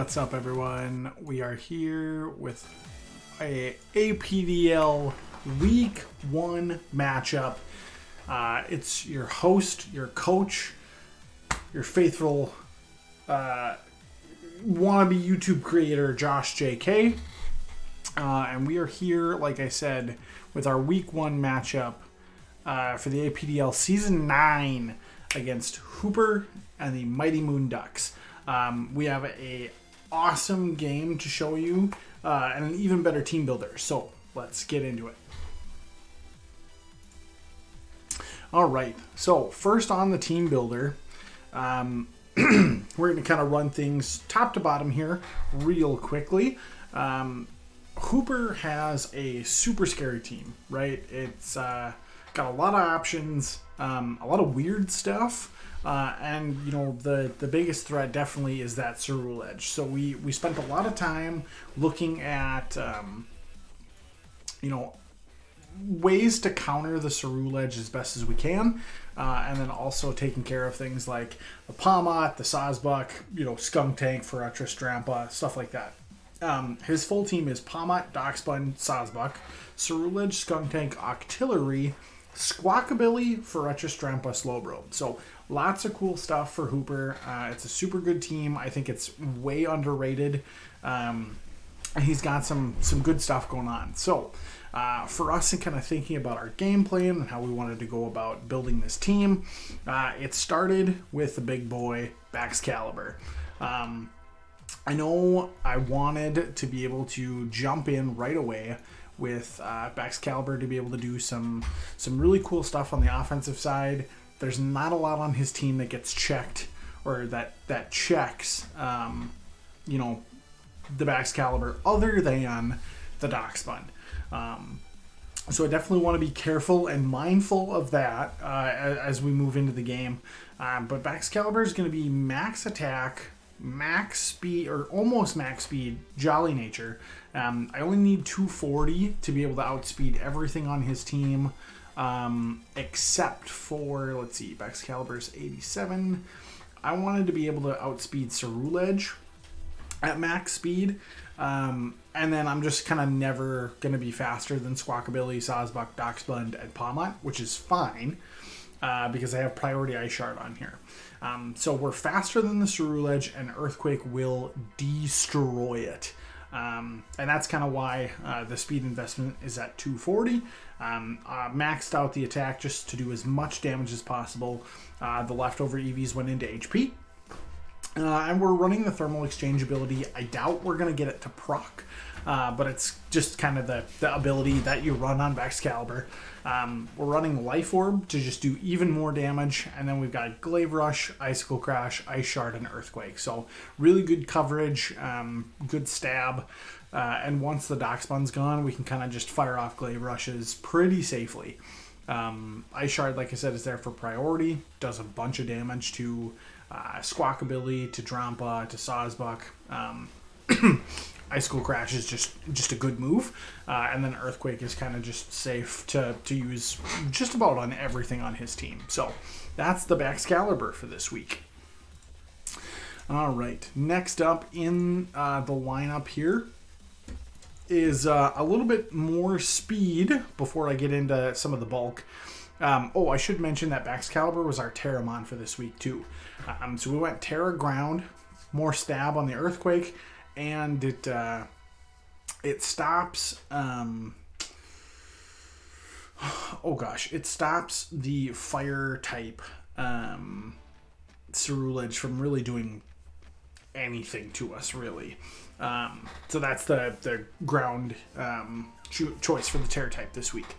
What's up, everyone? We are here with a APDL Week 1 matchup. It's your host, your coach, your faithful wannabe YouTube creator, Josh JK. And we are here, like I said, with our Week 1 matchup for the APDL Season 9 against Hooper and the Mighty Moon Ducks. We have a awesome game to show you and an even better team builder. So let's get into it. All right. So first on the team builder, we're going to kind of run things top to bottom here real quickly. Hooper has a super scary team, right? It's got a lot of options, a lot of weird stuff. And, you know, the biggest threat definitely is that Ceruledge. So we spent a lot of time looking at, you know, ways to counter the Ceruledge as best as we can. And then also taking care of things like the Palmot, the Sawsbuck, you know, Skunk Tank, Eelektross, Drampa, stuff like that. His full team is Palmot, Doxbun, Sawsbuck, Ceruledge, Skunk Tank, Octillery, Squawkabilly, Eelektross, Drampa, Slowbro. So lots of cool stuff for Hooper. It's a super good team. I think it's way underrated. And he's got some good stuff going on. So for us and kind of thinking about our game plan and how we wanted to go about building this team, it started with the big boy, Baxcalibur. I know I wanted to be able to jump in right away with Baxcalibur to be able to do some really cool stuff on the offensive side. There's not a lot on his team that gets checked or that checks, you know, the Baxcalibur other than the Doxbun. So I definitely want to be careful and mindful of that as we move into the game. But Baxcalibur is going to be max attack, max speed, or almost max speed, jolly nature. I only need 240 to be able to outspeed everything on his team, except for, let's see, Baxcalibur's 87. I wanted to be able to outspeed Ceruledge at max speed, and then I'm just kind of never going to be faster than Squawkabilly, Sawsbuck, Doxbun, and Palmot, which is fine, because I have priority Ice Shard on here. So we're faster than the Ceruledge, and Earthquake will destroy it. And that's kind of why the speed investment is at 240. Maxed out the attack just to do as much damage as possible. The leftover EVs went into HP. And we're running the thermal exchange ability. I doubt we're going to get it to proc, but it's just kind of the ability that you run on Baxcalibur. We're running Life Orb to just do even more damage, and then we've got Glaive Rush, Icicle Crash, Ice Shard, and Earthquake. So really good coverage, good stab, and once the Doxbun's gone, we can kind of just fire off Glaive Rushes pretty safely. Ice Shard, like I said, is there for priority, does a bunch of damage to Squawkabilly, to Drampa, to Sawsbuck. Icicle Crash is just a good move, and then Earthquake is kind of just safe to use just about on everything on his team. So that's the Baxcalibur for this week. All right, next up in the lineup here is a little bit more speed before I get into some of the bulk. I should mention that Baxcalibur was our Terramon for this week too. So we went Terra Ground, more stab on the Earthquake, and it stops. It stops the fire type Ceruledge from really doing anything to us, really. So that's the ground choice for the Terra type this week.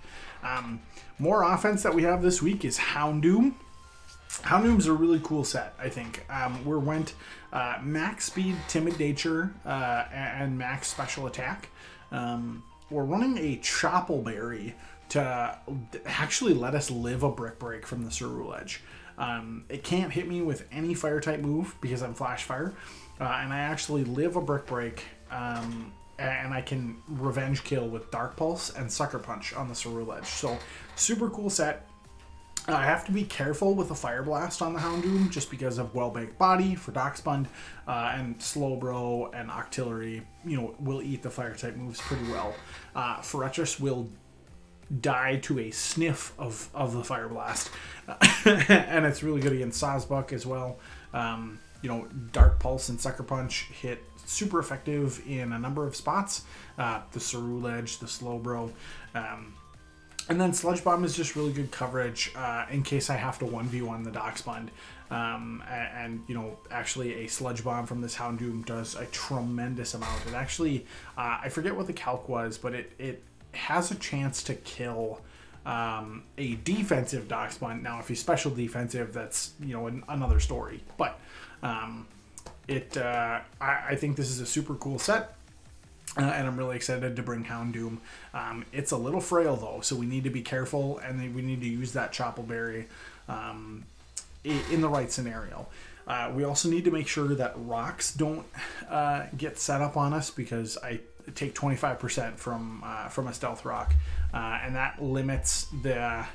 More offense that we have this week is Houndoom. Houndoom's a really cool set, I think. We went max speed, timid nature, and max special attack. We're running a Choppleberry to actually let us live a Brick Break from the Ceruledge. It can't hit me with any fire type move because I'm Flash Fire, and I actually live a Brick Break, and I can revenge kill with Dark Pulse and Sucker Punch on the Ceruledge. So super cool set. I have to be careful with the Fire Blast on the Houndoom just because of well-baked body for Darkspund, and Slowbro and Octillery, will eat the fire type moves pretty well. Eelektross will die to a sniff of the Fire Blast, and it's really good against Sawsbuck as well. Dark Pulse and Sucker Punch hit super effective in a number of spots. The Ceruledge, the Slowbro. And then Sludge Bomb is just really good coverage in case I have to 1v1 the Darkspund. Actually a Sludge Bomb from this Houndoom does a tremendous amount. It actually, I forget what the calc was, but it has a chance to kill a defensive Darkspund. Now, if he's special defensive, that's, another story. But I think this is a super cool set. And I'm really excited to bring Houndoom. It's a little frail though, so we need to be careful, and we need to use that Choppleberry in the right scenario. We also need to make sure that rocks don't get set up on us, because I take 25% from a stealth rock, and that limits the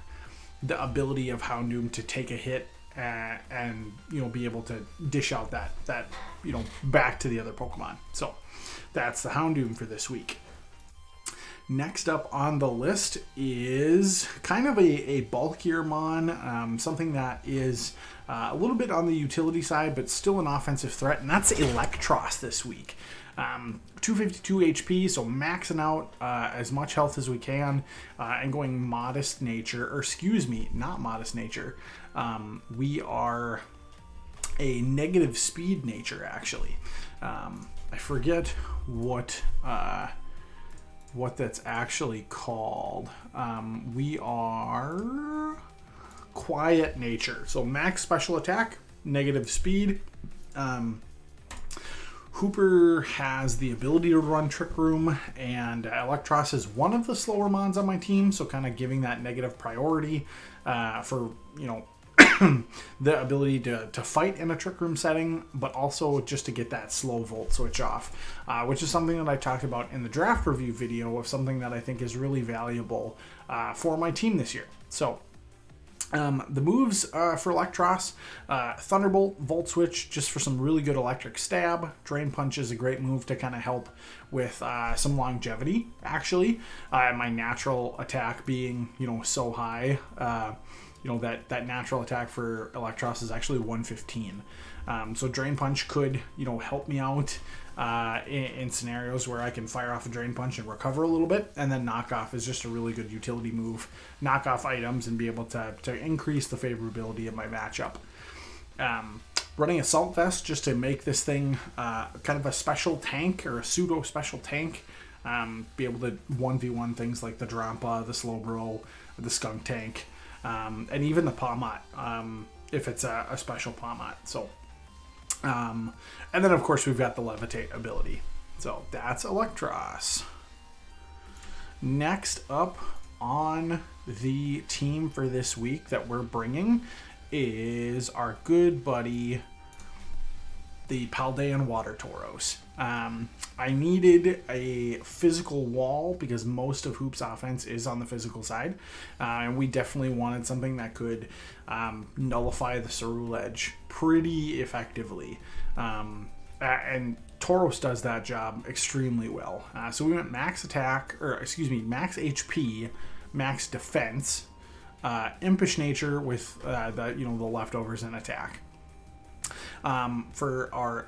ability of Houndoom to take a hit and be able to dish out that back to the other Pokemon. So that's the Houndoom for this week. Next up on the list is kind of a bulkier mon, something that is a little bit on the utility side, but still an offensive threat, and that's Eelektross this week. 252 HP, so maxing out as much health as we can, and going modest nature, or excuse me, not modest nature. We are a negative speed nature, actually. I forget what that's actually called. We are quiet nature, so max special attack, negative speed. Hooper has the ability to run Trick Room, and Eelektross is one of the slower mons on my team, so kind of giving that negative priority for the ability to fight in a Trick Room setting, but also just to get that slow Volt switch off, which is something that I talked about in the draft review video of something that I think is really valuable for my team this year. So the moves for Eelektross, Thunderbolt, Volt Switch, just for some really good electric stab. Drain Punch is a great move to kind of help with some longevity, actually. My natural attack being, so high, that natural attack for Eelektross is actually 115. So Drain Punch could, help me out in scenarios where I can fire off a Drain Punch and recover a little bit, and then Knockoff is just a really good utility move. Knock off items and be able to increase the favorability of my matchup. Running Assault Vest just to make this thing kind of a special tank, or a pseudo special tank. Be able to 1v1 things like the Drampa, the Slowbro, the Skunk Tank, and even the Pawmot, if it's a special Pawmot. So and then of course we've got the Levitate ability. So that's Eelektross. Next up on the team for this week that we're bringing is our good buddy, the Paldean Water Tauros. I needed a physical wall because most of Hoop's offense is on the physical side, and we definitely wanted something that could nullify the Ceruledge pretty effectively, and Tauros does that job extremely well. So we went max attack, or excuse me, max HP, max defense, impish nature with the leftovers and attack. For our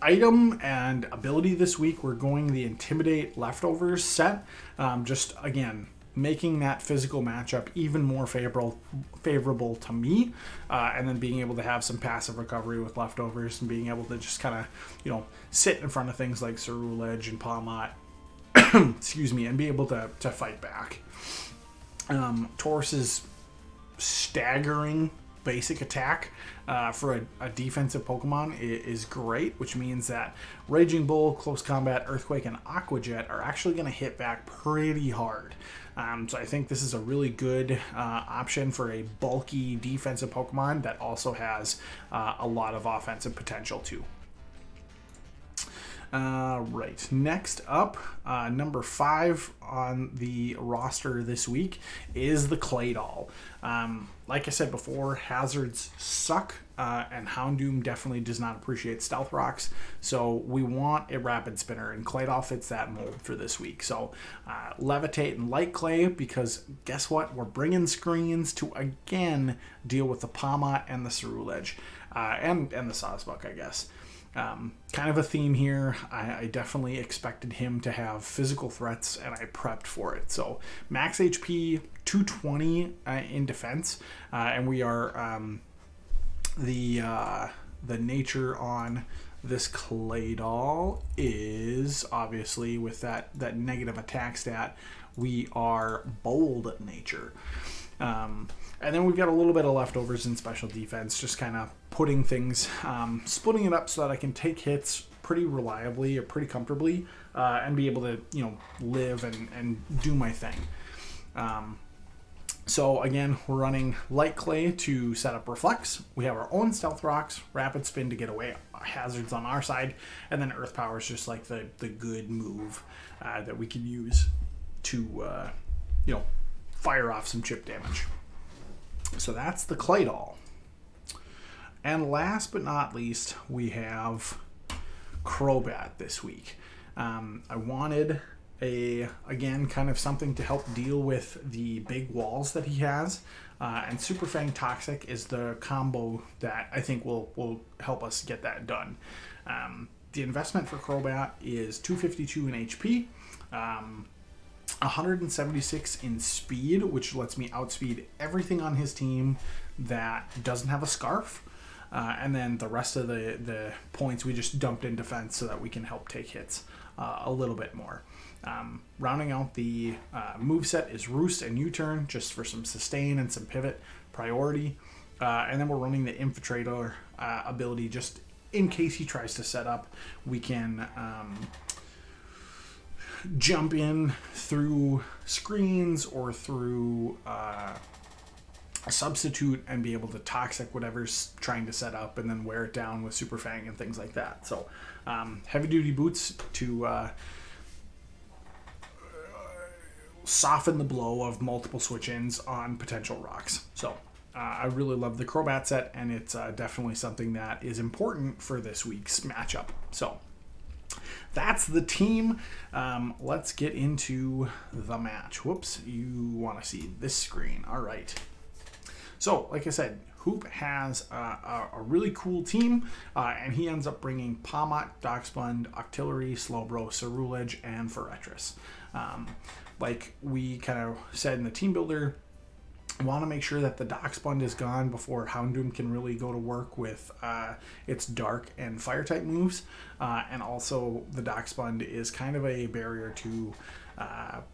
item and ability this week, we're going the Intimidate Leftovers set. Just again, making that physical matchup even more favorable to me, and then being able to have some passive recovery with leftovers, and being able to just kind of sit in front of things like Ceruledge and Pawmot, excuse me, and be able to fight back. Taurus's staggering basic attack for a defensive Pokemon is great, which means that Raging Bull, Close Combat, Earthquake, and Aqua Jet are actually going to hit back pretty hard. So I think this is a really good option for a bulky defensive Pokemon that also has a lot of offensive potential too. Right. Next up, number 5 on the roster this week is the Claydol. Like I said before, hazards suck, and Houndoom definitely does not appreciate stealth rocks. So we want a rapid spinner, and Claydol fits that mold for this week. So levitate and light clay, because guess what? We're bringing screens to again deal with the Pawmot and the Cerulege, and the Sawsbuck, I guess. Kind of a theme here. I definitely expected him to have physical threats, and I prepped for it. So max HP 220 in defense, and we are the nature on this Claydol is obviously with that negative attack stat. We are bold nature. And then we've got a little bit of leftovers in special defense, just kind of putting things, splitting it up so that I can take hits pretty reliably or pretty comfortably, and be able to, live and do my thing. So again, we're running light clay to set up reflex. We have our own stealth rocks, rapid spin to get away hazards on our side, and then earth power is just like the good move that we can use to fire off some chip damage. So that's the Claydol. And last but not least, we have Crobat this week. I wanted again, kind of something to help deal with the big walls that he has. And Super Fang Toxic is the combo that I think will help us get that done. The investment for Crobat is 252 in HP, 176 in speed, which lets me outspeed everything on his team that doesn't have a scarf. And then the rest of the points we just dumped in defense so that we can help take hits a little bit more. Rounding out the moveset is Roost and U-Turn, just for some sustain and some pivot priority. And then we're running the Infiltrator ability just in case he tries to set up. We can jump in through screens or through a substitute and be able to toxic whatever's trying to set up and then wear it down with Super Fang and things like that. So heavy duty boots to soften the blow of multiple switch-ins on potential rocks. So I really love the Crobat set, and it's definitely something that is important for this week's matchup. So that's the team. Let's get into the match. Whoops, you want to see this screen. All right. So, like I said, Hoop has a really cool team, and he ends up bringing Pawmot, Darkspund, Octillery, Slowbro, Cerulege, and Eelektross. Like we kind of said in the team builder, I want to make sure that the Darkspund is gone before Houndoom can really go to work with its dark and fire type moves. And also the Darkspund is kind of a barrier to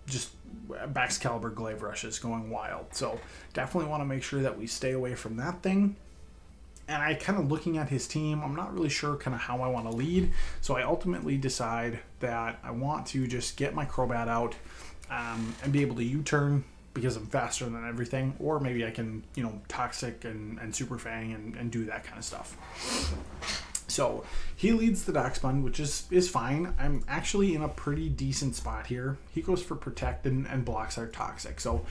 just Baxcalibur Glaive Rushes going wild. So definitely want to make sure that we stay away from that thing. And I kind of looking at his team, I'm not really sure kind of how I want to lead. So I ultimately decide that I want to just get my Crobat out and be able to U-turn because I'm faster than everything, or maybe I can, Toxic and Super Fang and do that kind of stuff. So he leads the Darkspund, which is fine. I'm actually in a pretty decent spot here. He goes for Protect and blocks our Toxic. So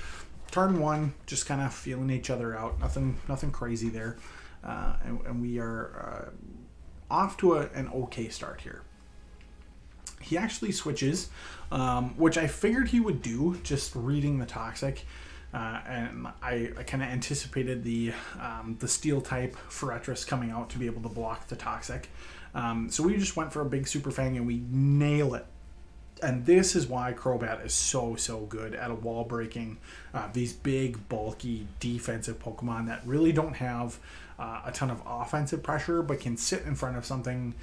turn one, just kind of feeling each other out. Nothing crazy there. And we are off to an okay start here. He actually switches, which I figured he would do, just reading the Toxic. And I kind of anticipated the Steel type Eelektross coming out to be able to block the Toxic. So we just went for a big Super Fang and we nail it. And this is why Crobat is so good at a wall breaking. These big, bulky, defensive Pokemon that really don't have a ton of offensive pressure, but can sit in front of something,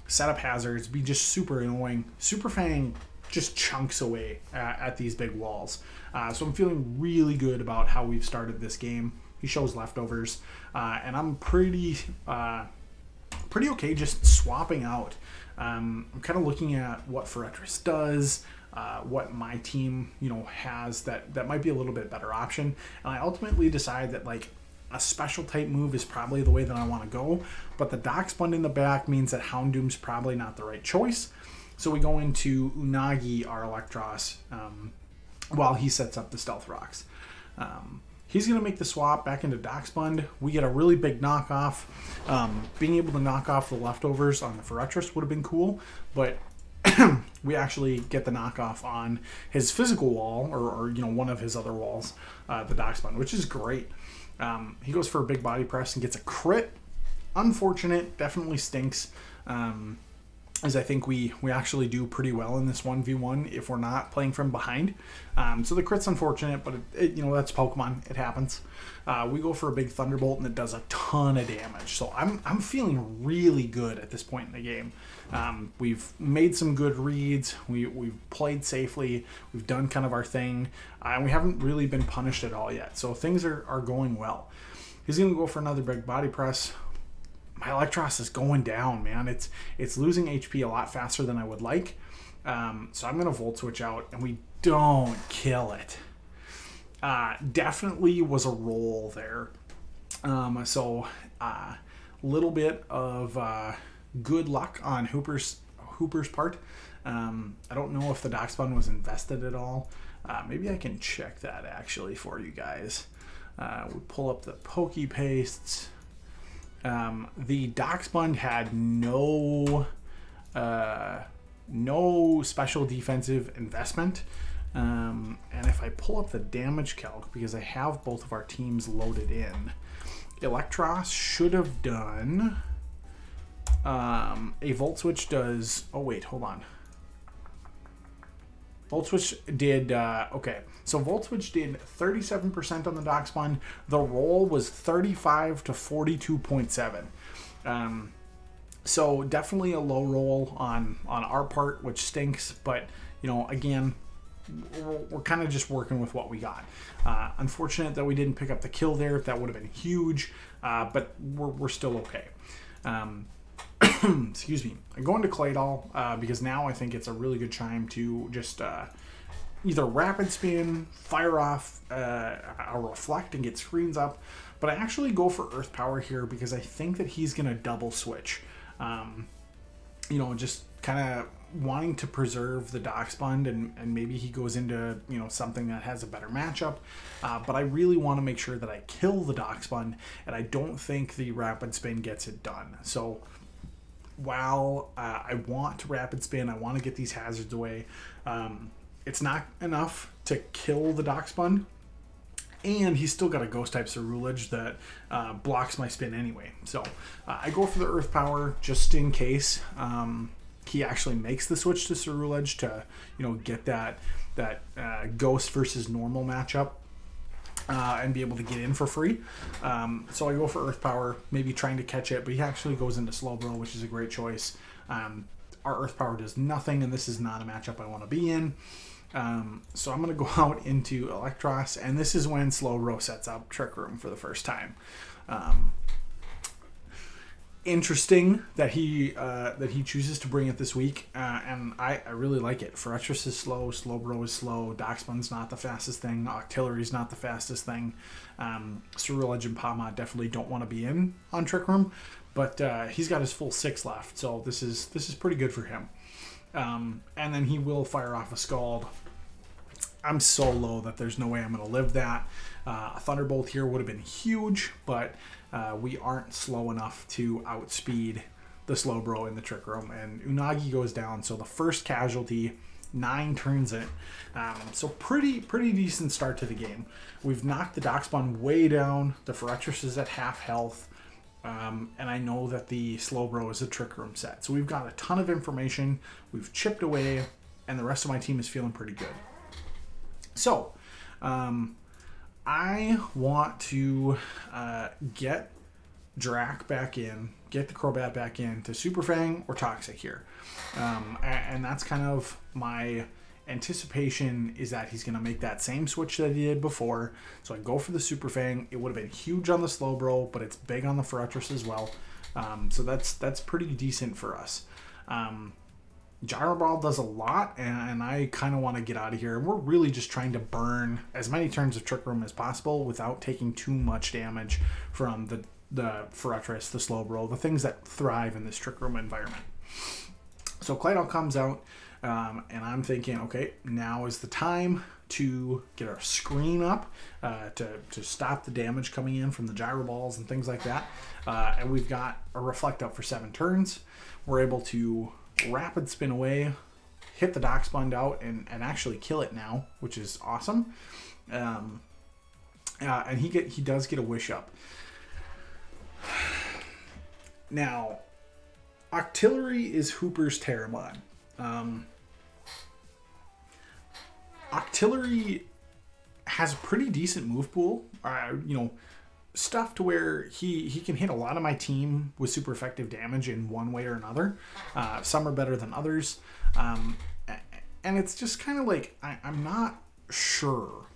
set up hazards, be just super annoying. Super Fang just chunks away at these big walls. So I'm feeling really good about how we've started this game. He shows leftovers, and I'm pretty okay just swapping out. I'm kind of looking at what Eelektross does, what my team has that might be a little bit better option, and I ultimately decide that like a special type move is probably the way that I want to go, but the Darkspund in the back means that Houndoom's probably not the right choice. So we go into Unagi, our Eelektross, while he sets up the Stealth Rocks. He's going to make the swap back into Darkspund. We get a really big knockoff. Being able to knock off the leftovers on the Ferretris would have been cool, but we actually get the knockoff on his physical wall, or one of his other walls, the Darkspund, which is great. He goes for a big body press and gets a crit. Unfortunate, definitely stinks. As I think we actually do pretty well in this 1v1 if we're not playing from behind. So the crit's unfortunate, but that's Pokemon. It happens. We go for a big Thunderbolt and it does a ton of damage. So I'm feeling really good at this point in the game. We've made some good reads. We've played safely. We've done kind of our thing. And we haven't really been punished at all yet. So things are going well. He's going to go for another big body press. My Eelektross is going down, man. It's losing HP a lot faster than I would like. So I'm going to Volt Switch out, and we don't kill it. Definitely was a roll there. So little bit of good luck on Hooper's part. I don't know if the Darkspund was invested at all. Maybe I can check that actually for you guys. We pull up the Pokepastes. The Darkspund had no special defensive investment. And if I pull up the damage calc, because I have both of our teams loaded in, Eelektross should have done a Volt Switch does... Oh, wait, hold on. Volt Switch did... okay, so Volt Switch did 37% on the Darkspund. The roll was 35 to 42.7. So definitely a low roll on our part, which stinks. But, again, we're kind of just working with what we got. Unfortunate that we didn't pick up the kill there. That would have been huge, but we're still okay. Excuse me. I go into Claydol because now I think it's a really good time to just either rapid spin, fire off a reflect and get screens up. But I actually go for Earth Power here because I think that he's going to double switch. Just kind of wanting to preserve the Darkspund and maybe he goes into something that has a better matchup. But I really want to make sure that I kill the Darkspund, and I don't think the rapid spin gets it done. So while I want to rapid spin, I want to get these hazards away. It's not enough to kill the Darkspund, and he's still got a Ghost type Cerulege that blocks my spin anyway. So I go for the Earth Power just in case he actually makes the switch to Cerulege to get that Ghost versus normal matchup. And be able to get in for free. So I go for Earth Power, maybe trying to catch it, but he actually goes into Slowbro, which is a great choice. Our Earth Power does nothing, and this is not a matchup I want to be in. So I'm going to go out into Eelektross, and this is when Slowbro sets up Trick Room for the first time. Interesting that he chooses to bring it this week, and I really like it. Ferretris is slow, Slowbro is slow, Darkspund's not the fastest thing, Octillery's not the fastest thing. Cerulege and Pawmot definitely don't want to be in on Trick Room, but he's got his full 6 left, so this is pretty good for him. And then he will fire off a Scald. I'm so low that there's no way I'm going to live that. A Thunderbolt here would have been huge, but we aren't slow enough to outspeed the Slowbro in the Trick Room. And Unagi goes down, so the first casualty, 9 turns it. So pretty decent start to the game. We've knocked the Darkspund way down. The Ferretris is at half health. And I know that the Slowbro is a Trick Room set. So we've got a ton of information. We've chipped away, and the rest of my team is feeling pretty good. So, I want to get Drac back in, get the Crobat back in to Super Fang or Toxic here. And that's kind of my anticipation, is that he's going to make that same switch that he did before. So I go for the Super Fang. It would have been huge on the Slowbro, but it's big on the Ferretris as well. So that's pretty decent for us. Gyro Ball does a lot, and I kind of want to get out of here. We're really just trying to burn as many turns of Trick Room as possible without taking too much damage from the Ferretris, the Slowbro, the things that thrive in this Trick Room environment. So Claydol comes out, and I'm thinking, okay, now is the time to get our screen up to stop the damage coming in from the gyro balls and things like that. And we've got a reflect up for 7 turns. We're able to rapid spin away, hit the dock sponge out, and actually kill it now, which is awesome. And he does get a wish up. Now, Octillery is Hooper's Terra-what. Octillery has a pretty decent move pool. Stuff to where he can hit a lot of my team with super effective damage in one way or another. Some are better than others. And it's just kind of like, I'm not sure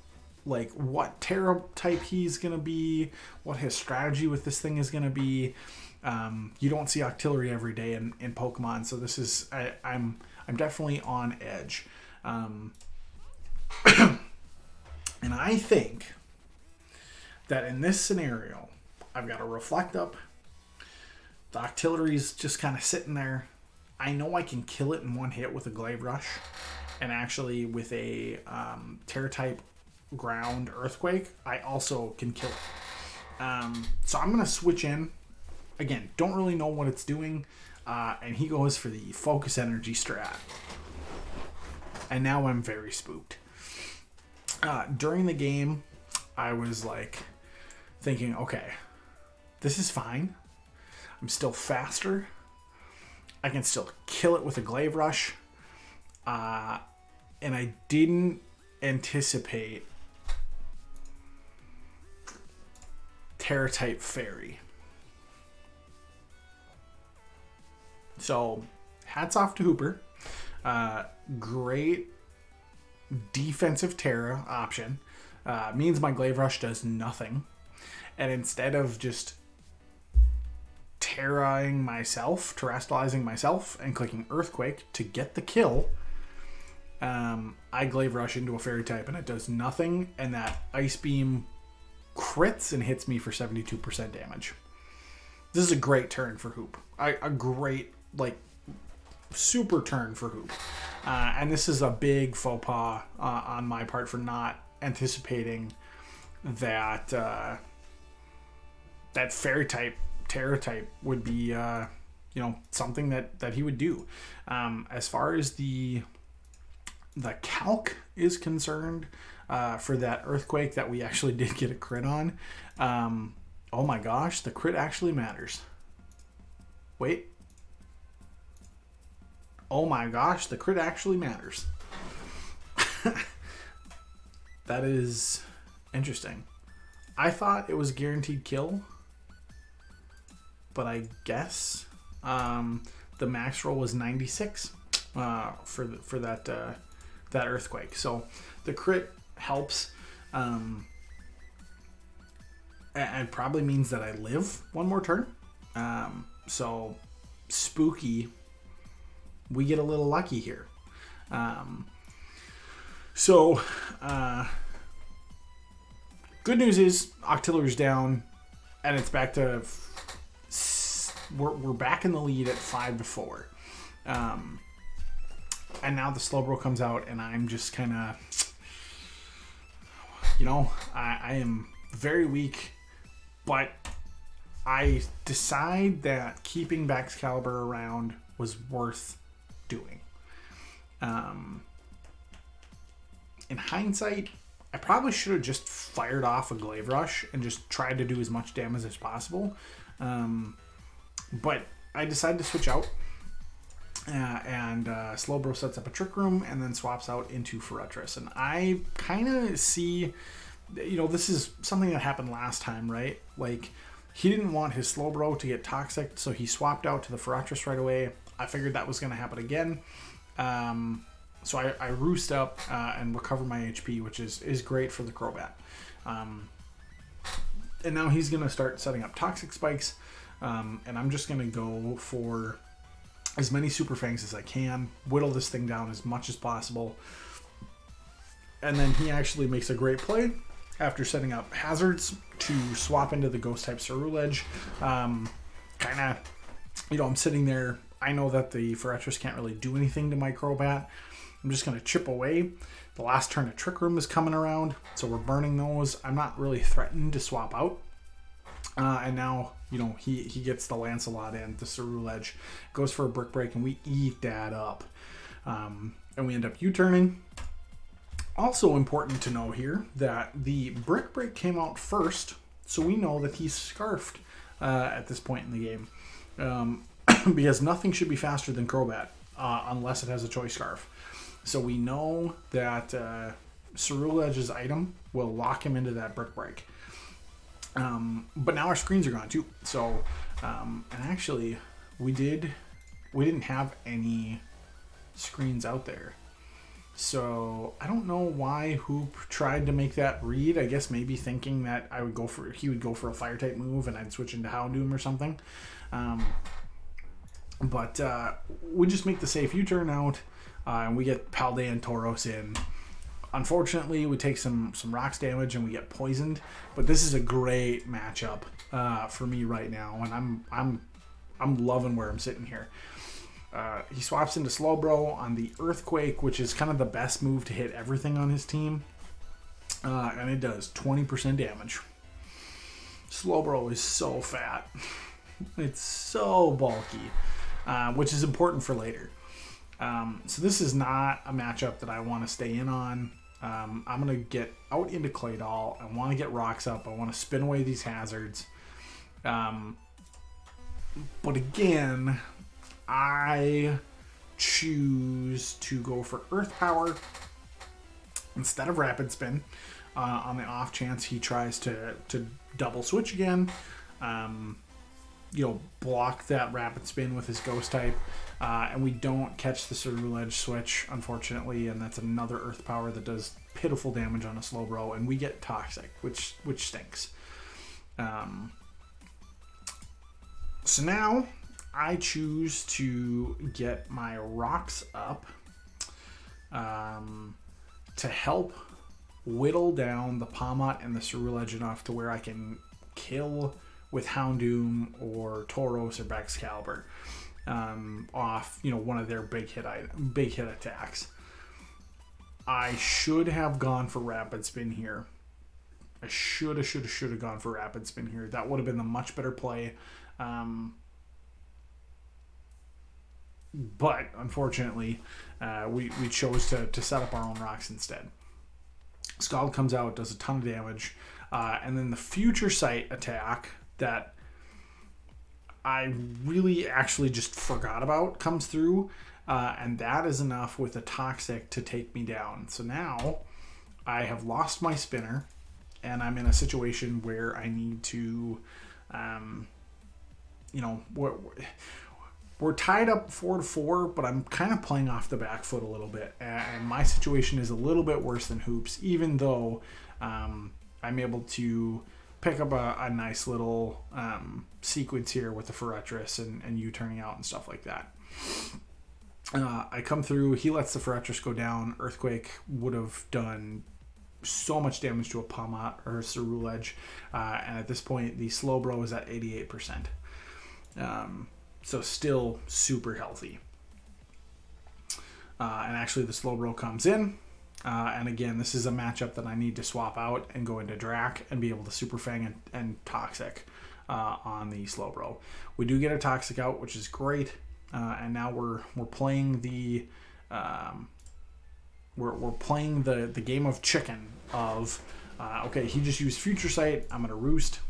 like what Terra type he's going to be, what his strategy with this thing is going to be. You don't see Octillery every day in Pokemon, so this is, I'm definitely on edge. And I think that in this scenario, I've got a Reflect Up. The Octillery's just kind of sitting there. I know I can kill it in one hit with a Glaive Rush, and actually with a Terra type ground Earthquake, I also can kill it. So I'm going to switch in. Again, don't really know what it's doing. And he goes for the Focus Energy strat. And now I'm very spooked. During the game, I was like thinking, okay, this is fine. I'm still faster. I can still kill it with a Glaive Rush. And I didn't anticipate Terra-type Fairy. So, hats off to Hooper. Great defensive Terra option. Means my Glaive Rush does nothing. And instead of just Terraing myself, terrestrializing myself, and clicking Earthquake to get the kill, I Glaive Rush into a Fairy type and it does nothing, and that Ice Beam crits and hits me for 72% damage. This is a great turn for Hoop. A great, like, super turn for Hoop. And this is a big faux pas on my part for not anticipating that that Fairy type, Terra type would be, something that he would do. As far as the calc is concerned, for that Earthquake that we actually did get a crit on, oh my gosh, the crit actually matters. Wait. Oh my gosh, the crit actually matters. That is interesting. I thought it was guaranteed kill, but I guess the max roll was 96 for that Earthquake. So the crit helps, and probably means that I live one more turn. So spooky. We get a little lucky here. Good news is Octillery's down, and it's back to we're back in the lead at 5-4. And now the Slowbro comes out, and I'm just kind of, I am very weak, but I decide that keeping Baxcalibur around was worth doing. In hindsight, I probably should have just fired off a Glaive Rush and just tried to do as much damage as possible. But I decided to switch out. And Slowbro sets up a Trick Room and then swaps out into Ferretress. And I kind of see, this is something that happened last time, right? Like, he didn't want his Slowbro to get toxic, so he swapped out to the Ferretress right away. I figured that was going to happen again. So I roost up and recover my HP, which is great for the Crobat. And now he's going to start setting up Toxic Spikes. And I'm just going to go for as many Super Fangs as I can, whittle this thing down as much as possible. And then he actually makes a great play after setting up Hazards to swap into the Ghost-type Ceruledge. I'm sitting there. I know that the Forretress can't really do anything to my Crobat. I'm just going to chip away. The last turn of Trick Room is coming around, so we're burning those. I'm not really threatened to swap out. And now, you know, he gets the Lancelot in, the Ceruledge, goes for a Brick Break, and we eat that up. And we end up U-turning. Also important to know here that the Brick Break came out first, so we know that he's Scarfed at this point in the game. Because nothing should be faster than Crobat, unless it has a Choice Scarf. So we know that Ceruledge's item will lock him into that Brick Break. But now our screens are gone too. So, and actually, we didn't have any screens out there. So I don't know why Hoop tried to make that read. I guess maybe thinking that he would go for a Fire type move and I'd switch into Houndoom or something. But we just make the safe U-turn out, and we get Paldean Tauros in. Unfortunately, we take some rocks damage and we get poisoned. But this is a great matchup for me right now, and I'm loving where I'm sitting here. He swaps into Slowbro on the Earthquake, which is kind of the best move to hit everything on his team. And it does 20% damage. Slowbro is so fat. It's so bulky, which is important for later. So this is not a matchup that I want to stay in on. I'm going to get out into Claydol. I want to get rocks up. I want to spin away these hazards. But again, I choose to go for Earth Power instead of Rapid Spin on the off chance he tries to double switch again. Block that Rapid Spin with his Ghost type, and we don't catch the Ceruledge switch, unfortunately, and that's another Earth Power that does pitiful damage on a Slowbro, and we get Toxic, which stinks. So now I choose to get my rocks up to help whittle down the Palmot and the Ceruledge enough to where I can kill with Houndoom or Tauros or Baxcalibur off, one of their big hit attacks. I should have gone for Rapid Spin here. I should have gone for Rapid Spin here. That would have been the much better play. But unfortunately, we chose to set up our own rocks instead. Scald comes out, does a ton of damage, and then the Future Sight attack that I really actually just forgot about comes through, and that is enough with a Toxic to take me down. So now I have lost my spinner, and I'm in a situation where I need to, we're tied up 4-4, but I'm kind of playing off the back foot a little bit, and my situation is a little bit worse than Hoop's, even though I'm able to pick up a nice little sequence here with the Forretress and you turning out and stuff like that. I come through, he lets the Forretress go down. Earthquake would have done so much damage to a Palmot or a Ceruledge, and at this point the Slowbro is at 88%. So still super healthy. And actually the Slowbro comes in. And again, this is a matchup that I need to swap out and go into Drac and be able to Super Fang and Toxic on the Slowbro. We do get a Toxic out, which is great. And now we're playing the we're playing the game of chicken of okay, he just used Future Sight. I'm gonna Roost.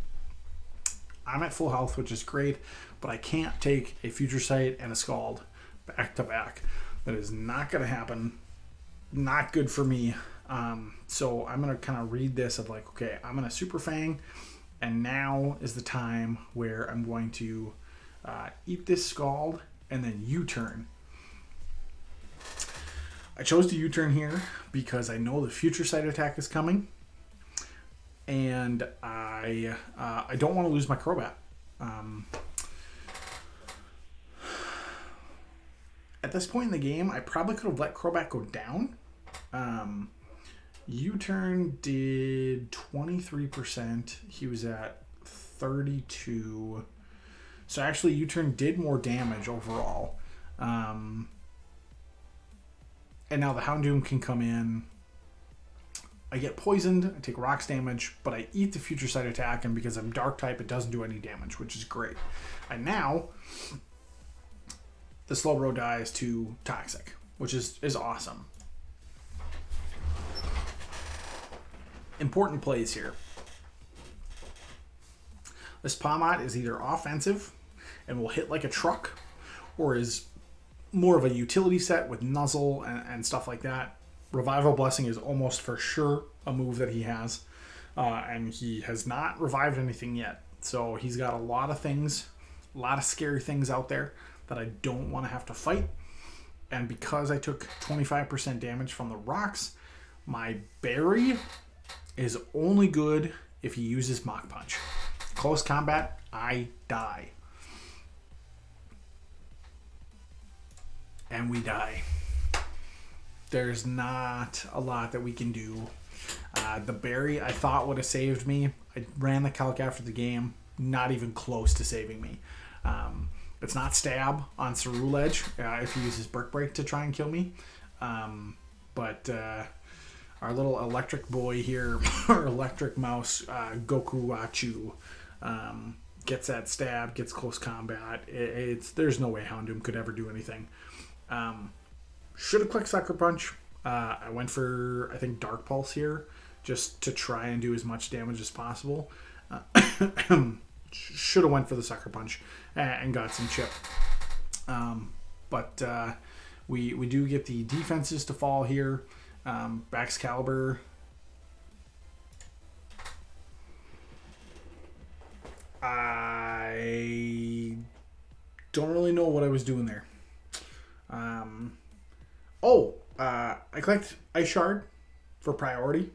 I'm at full health, which is great, but I can't take a Future Sight and a Scald back to back. That is not gonna happen. Not good for me. So I'm gonna kind of read this of like, okay, I'm gonna Super Fang, and now is the time where I'm going to eat this Scald and then U-turn. I chose to U-turn here because I know the Future Sight attack is coming, and I don't want to lose my Crobat. At this point in the game, I probably could have let Crobat go down. U-turn did 23%. He was at 32. So actually, U-turn did more damage overall. And now the Houndoom can come in. I get poisoned, I take rocks damage, but I eat the future sight attack, and because I'm dark type, it doesn't do any damage, which is great. And now the Slowbro dies to Toxic, which is awesome. Important plays here. This Pawmot is either offensive and will hit like a truck, or is more of a utility set with Nuzzle and stuff like that. Revival Blessing is almost for sure a move that he has, and he has not revived anything yet. So he's got a lot of things, a lot of scary things out there that I don't want to have to fight. And because I took 25% damage from the rocks, my berry is only good if he uses Mach Punch. Close combat, I die. And we die. There's not a lot that we can do. The berry I thought would have saved me. I ran the calc after the game. Not even close to saving me. It's not stab on Cerulege if he uses Brick Break to try and kill me. But our little electric boy here, or electric mouse, Goku Achu, gets that stab, gets close combat. There's no way Houndoom could ever do anything. Should have clicked Sucker Punch. I went for, I think, Dark Pulse here, just to try and do as much damage as possible. Should have went for the Sucker Punch and got some chip. But we do get the defenses to fall here. Baxcalibur. I don't really know what I was doing there. I clicked Ice Shard for priority.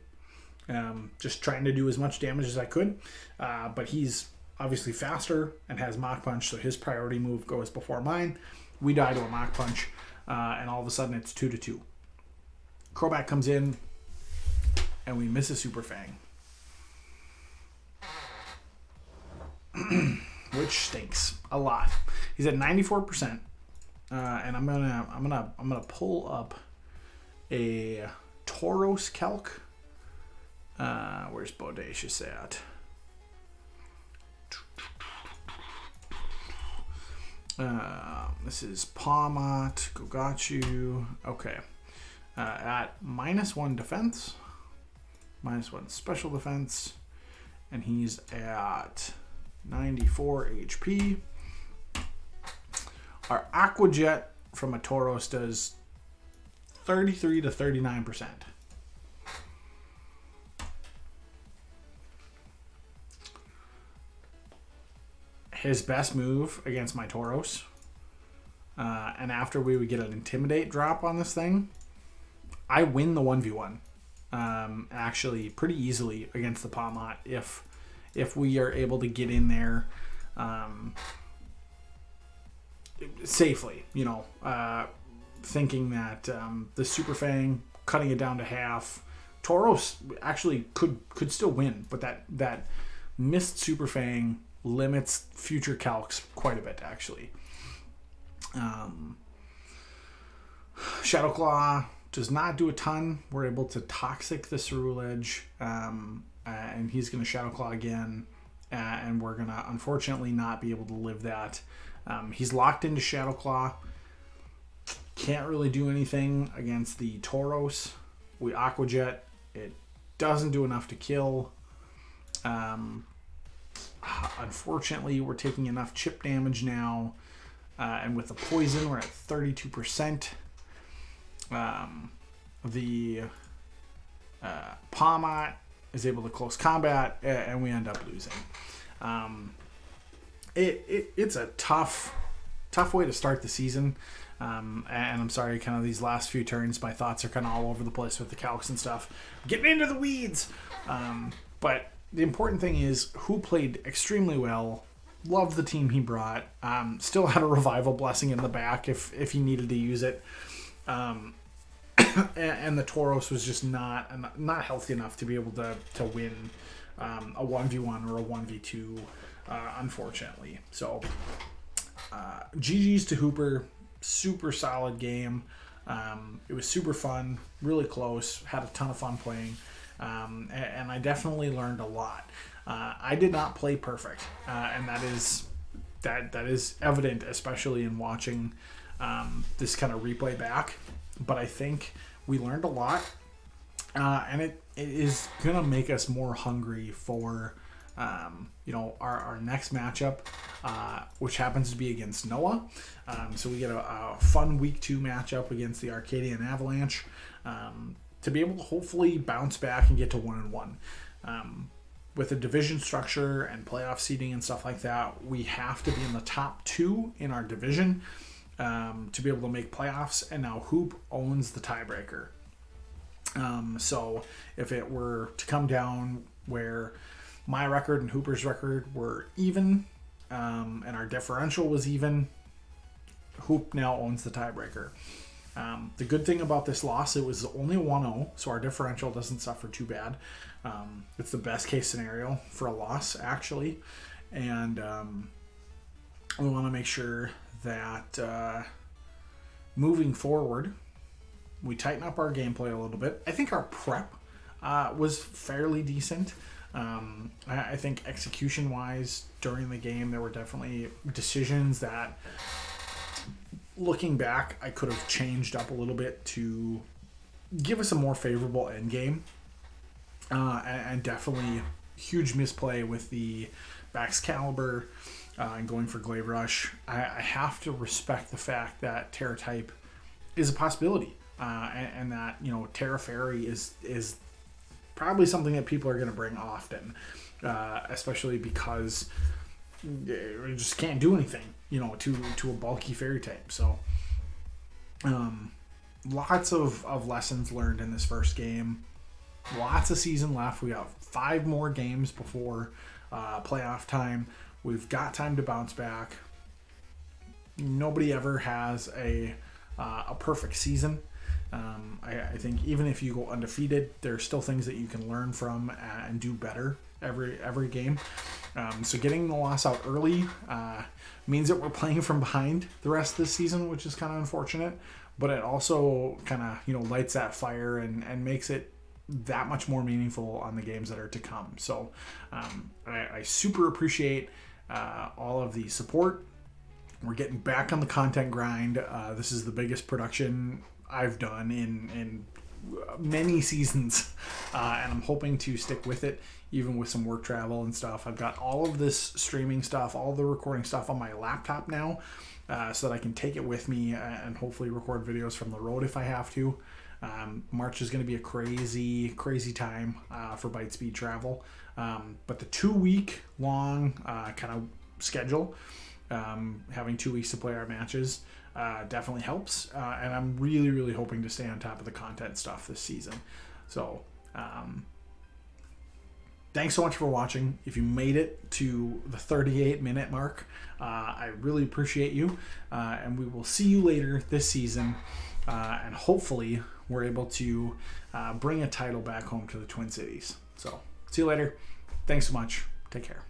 Just trying to do as much damage as I could. But he's obviously faster and has Mach Punch, so his priority move goes before mine. We die to a Mach Punch, and all of a sudden it's 2-2. Crobat comes in, and we miss a Super Fang. Which stinks a lot. He's at 94%. And I'm gonna pull up a Tauros calc. Where's Bodacious at? This is Pawmot, Gogachu. Okay. At -1 defense, -1 special defense, and he's at 94 HP. Our Aqua Jet from a Tauros does 33 to 39%. His best move against my Tauros, and after we would get an Intimidate drop on this thing, I win the 1v1 actually pretty easily against the Pawmot if we are able to get in there safely, thinking that the Super Fang, cutting it down to half, Tauros actually could still win, but that missed Super Fang limits future calcs quite a bit, actually. Shadow Claw does not do a ton. We're able to Toxic the Cerulege, and he's going to Shadow Claw again, and we're going to unfortunately not be able to live that. He's locked into Shadow Claw. Can't really do anything against the Tauros. We Aqua Jet. It doesn't do enough to kill. Unfortunately, we're taking enough chip damage now. And with the poison, we're at 32%. The Pawmot is able to close combat, and we end up losing. It's a tough way to start the season. And I'm sorry, kind of these last few turns, my thoughts are kind of all over the place with the calcs and stuff. Getting into the weeds. But the important thing is who played extremely well. Loved the team he brought. Still had a Revival Blessing in the back if he needed to use it. And the Tauros was just not healthy enough to be able to win a 1v1 or a 1v2, unfortunately. So GG's to Hooper. super solid game. It was super fun, really close, had a ton of fun playing, and I definitely learned a lot. I did not play perfect, and that is evident, especially in watching this kind of replay back. But I think we learned a lot, and it is gonna make us more hungry for our next matchup, which happens to be against Noah. So we get a fun week 2 matchup against the Arcadian Avalanche, to be able to hopefully bounce back and get to 1-1. With the division structure and playoff seeding and stuff like that, we have to be in the top 2 in our division to be able to make playoffs. And now Hoop owns the tiebreaker. So if it were to come down where my record and Hooper's record were even, and our differential was even, Hoop now owns the tiebreaker. The good thing about this loss, it was only 1-0, so our differential doesn't suffer too bad. It's the best case scenario for a loss, actually. And we want to make sure that moving forward, we tighten up our gameplay a little bit. I think our prep was fairly decent. I think execution-wise during the game, there were definitely decisions that, looking back, I could have changed up a little bit to give us a more favorable end game. And definitely huge misplay with the Baxcalibur and going for Glaive Rush. I have to respect the fact that Terra type is a possibility, and that Terra Fairy is probably something that people are going to bring often, especially because we just can't do anything, to a bulky fairy type. So, lots of lessons learned in this first game. Lots of season left. We got 5 more games before playoff time. We've got time to bounce back. Nobody ever has a perfect season. I think even if you go undefeated, there are still things that you can learn from and do better every game. So getting the loss out early means that we're playing from behind the rest of the season, which is kind of unfortunate. But it also kind of lights that fire and makes it that much more meaningful on the games that are to come. So I super appreciate all of the support. We're getting back on the content grind. This is the biggest production I've done in many seasons, and I'm hoping to stick with it even with some work travel and stuff. I've got all of this streaming stuff, all the recording stuff on my laptop now, so that I can take it with me and hopefully record videos from the road if I have to. March is going to be a crazy time for Bytespeed travel, but the 2-week long kind of schedule, having 2 weeks to play our matches, definitely helps, and I'm really hoping to stay on top of the content stuff this season. So thanks so much for watching. If you made it to the 38-minute mark, I really appreciate you, and we will see you later this season, and hopefully we're able to bring a title back home to the Twin Cities. So see you later. Thanks so much. Take care.